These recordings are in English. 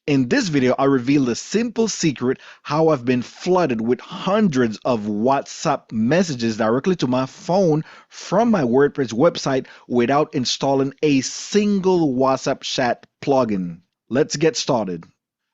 In this video, I reveal a simple secret how I've been flooded with hundreds of WhatsApp messages directly to my phone from my WordPress website without installing a single WhatsApp chat plugin. Let's get started.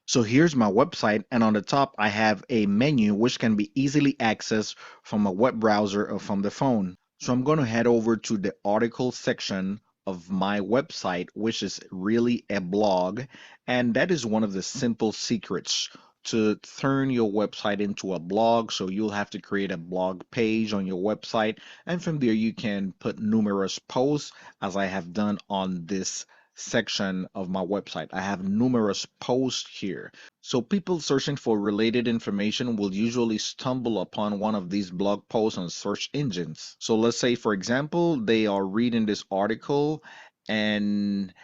So here's my website, and on the top I have a menu which can be easily accessed from a web browser or from the phone. So I'm going to head over to the article section of my website, which is really a blog, and that is one of the simple secrets to turn your website into a blog. So you'll have to create a blog page on your website, and from there you can put numerous posts, as I have done on this section of my website. I have numerous posts here. So people searching for related information will usually stumble upon one of these blog posts on search engines. So let's say, for example, they are reading this article and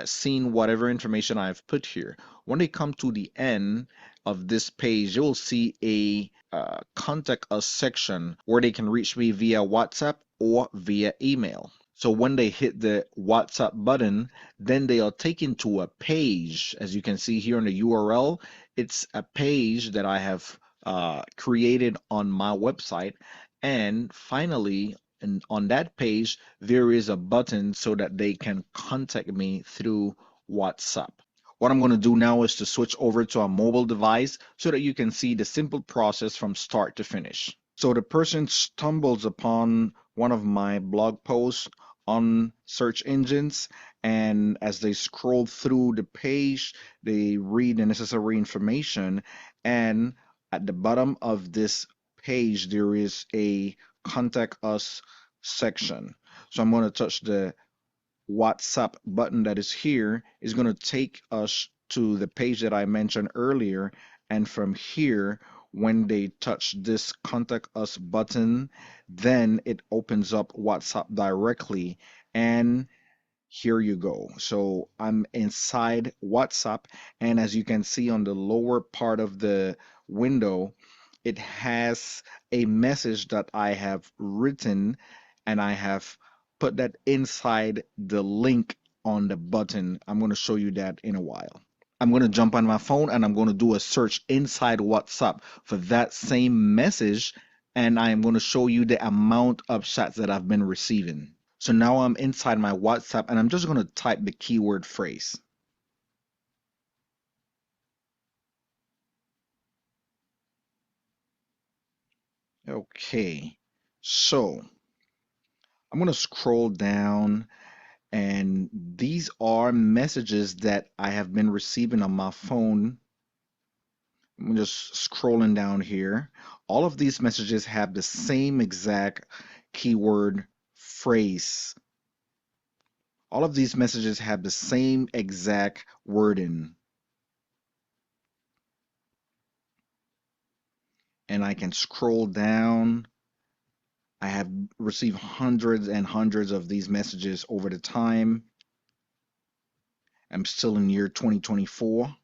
seeing whatever information I've put here. When they come to the end of this page, you'll see a contact us section where they can reach me via WhatsApp or via email. So when they hit the WhatsApp button, then they are taken to a page. As you can see here in the URL, it's a page that I have created on my website. And finally, on that page, there is a button so that they can contact me through WhatsApp. What I'm going to do now is to switch over to a mobile device so that you can see the simple process from start to finish. So the person stumbles upon one of my blog posts on search engines, and as they scroll through the page, they read the necessary information, and at the bottom of this page there is a contact us section. So I'm going to touch the WhatsApp button that is here. Is going to take us to the page that I mentioned earlier, and from here, when they touch this contact us button, then it opens up WhatsApp directly, and here you go. So I'm inside WhatsApp, and as you can see on the lower part of the window, it has a message that I have written, and I have put that inside the link on the button. I'm going to show you that in a while. I'm going to jump on my phone and I'm going to do a search inside WhatsApp for that same message, and I am going to show you the amount of chats that I've been receiving. So now I'm inside my WhatsApp and I'm just going to type the keyword phrase. Okay, so I'm going to scroll down, and these are messages that I have been receiving on my phone. I'm just scrolling down here. All of these messages have the same exact keyword phrase. All of these messages have the same exact wording. And I can scroll down. I have received hundreds and hundreds of these messages over the time. I'm still in year 2024.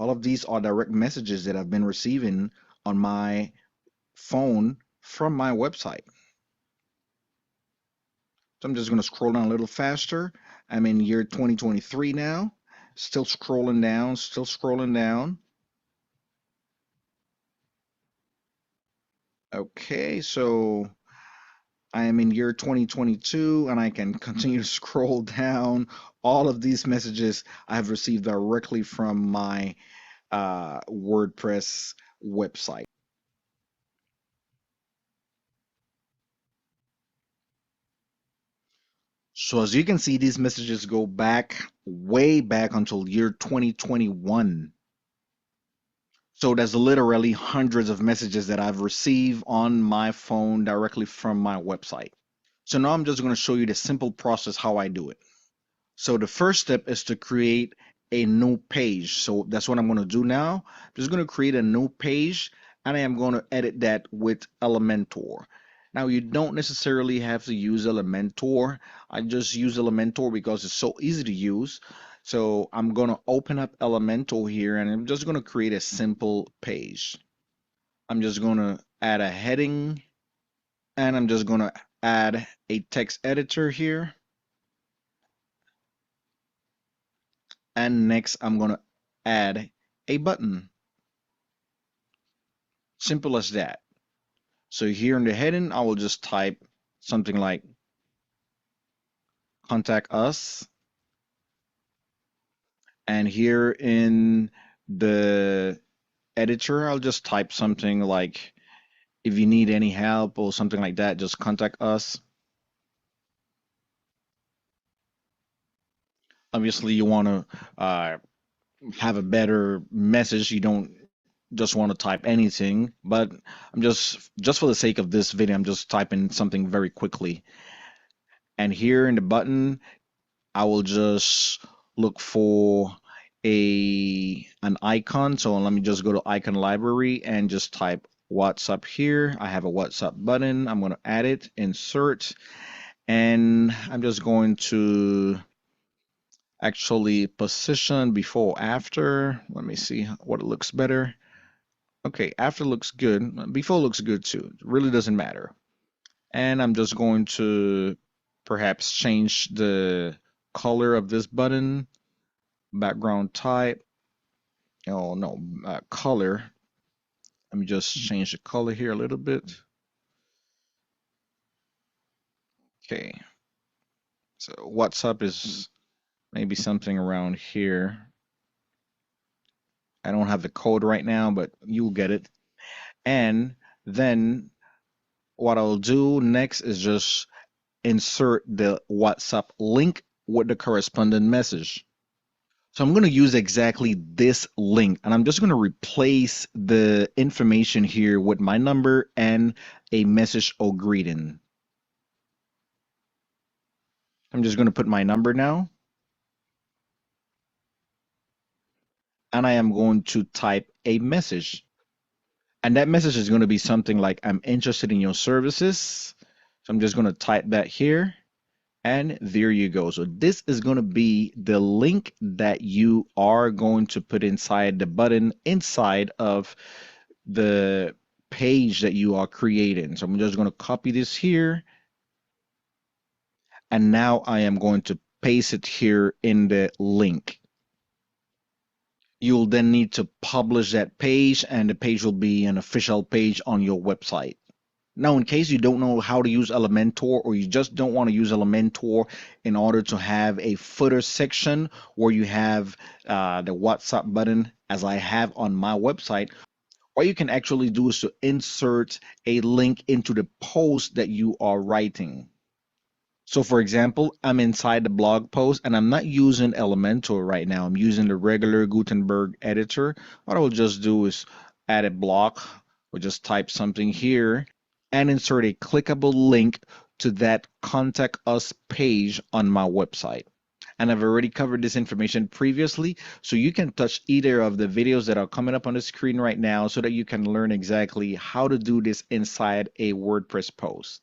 All of these are direct messages that I've been receiving on my phone from my website. So I'm just going to scroll down a little faster. I'm in year 2023 now. Still scrolling down, still scrolling down. Okay, so I am in year 2022 and I can continue to scroll down. All of these messages I have received directly from my WordPress website. So as you can see, these messages go back way back until year 2021. So there's literally hundreds of messages that I've received on my phone directly from my website. So now I'm just going to show you the simple process how I do it. So the first step is to create a new page. So that's what I'm going to do now. I'm just going to create a new page, and I am going to edit that with Elementor. Now you don't necessarily have to use Elementor. I just use Elementor because it's so easy to use. So I'm going to open up Elementor here, and I'm just going to create a simple page. I'm just going to add a heading, and I'm just going to add a text editor here. And next, I'm going to add a button. Simple as that. So here in the heading, I will just type something like contact us. And here in the editor, I'll just type something like if you need any help or something like that, just contact us. Obviously, you want to have a better message. You don't just want to type anything, but I'm just for the sake of this video, I'm just typing something very quickly. And here in the button, I will just look for an icon. So let me just go to icon library and just type WhatsApp here. I have a WhatsApp button. I'm going to add it, insert, and I'm just going to actually position before after. Let me see what it looks better. Okay, after looks good. Before looks good too. It really doesn't matter. And I'm just going to perhaps change the color of this button, background type. Oh no, color. Let me just change the color here a little bit. Okay, so WhatsApp is maybe something around here. I don't have the code right now, but you'll get it. And then what I'll do next is just insert the WhatsApp link with the corresponding message. So I'm going to use exactly this link and I'm just going to replace the information here with my number and a message or greeting. I'm just going to put my number now and I am going to type a message. And that message is going to be something like, I'm interested in your services. So I'm just going to type that here. And there you go. So this is going to be the link that you are going to put inside the button inside of the page that you are creating. So I'm just going to copy this here. And now I am going to paste it here in the link. You'll then need to publish that page and the page will be an official page on your website. Now, in case you don't know how to use Elementor or you just don't want to use Elementor in order to have a footer section where you have the WhatsApp button as I have on my website, what you can actually do is to insert a link into the post that you are writing. So for example, I'm inside the blog post and I'm not using Elementor right now. I'm using the regular Gutenberg editor. What I will just do is add a block or just type something here and insert a clickable link to that contact us page on my website. And I've already covered this information previously, so you can touch either of the videos that are coming up on the screen right now so that you can learn exactly how to do this inside a WordPress post.